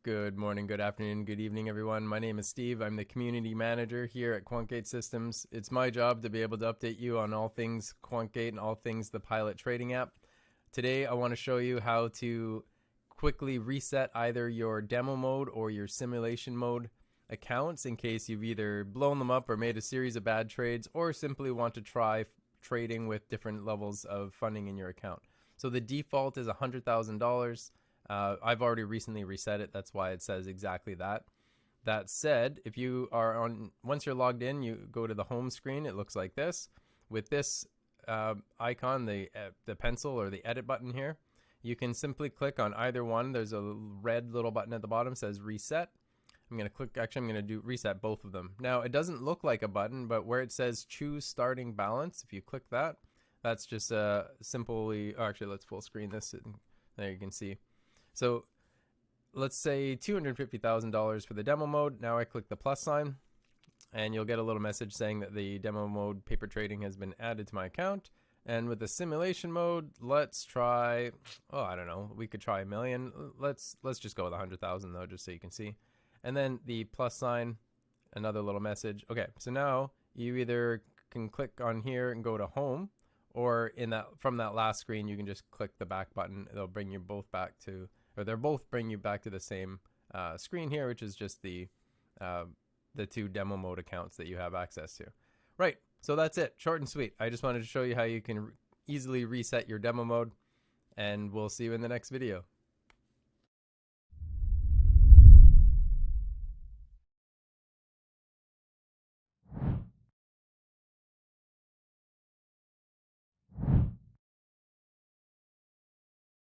Good morning, good afternoon, good evening, everyone. My name is Steve. I'm the community manager here at QuantGate Systems. It's my job to be able to update you on all things QuantGate and all things the Pilot trading app. Today, I want to show you how to quickly reset either your demo mode or your simulation mode accounts in case you've either blown them up or made a series of bad trades or simply want to try trading with different levels of funding in your account. So the default is $100,000. I've already recently reset it. That's why it says exactly that. That said, if you are once you're logged in, you go to the home screen. It looks like this. With this icon, the pencil or the edit button here, you can simply click on either one. There's a red little button at the bottom that says reset. I'm going to click, actually I'm going to do reset both of them. Now it doesn't look like a button, but where it says choose starting balance, if you click that, that's just simply, actually let's full screen this. There you can see. So let's say $250,000 for the demo mode. Now I click the plus sign and you'll get a little message saying that the demo mode paper trading has been added to my account. And with the simulation mode, let's try, I don't know, we could try $1 million. Let's just go with 100,000 though, just so you can see. And then the plus sign, another little message. Okay, so now you either can click on here and go to home, or from that last screen, you can just click the back button. They'll bring you both back to, or they'll both bring you back to the same screen here, which is just the two demo mode accounts that you have access to. Right, so that's it, short and sweet. I just wanted to show you how you can easily reset your demo mode, and we'll see you in the next video.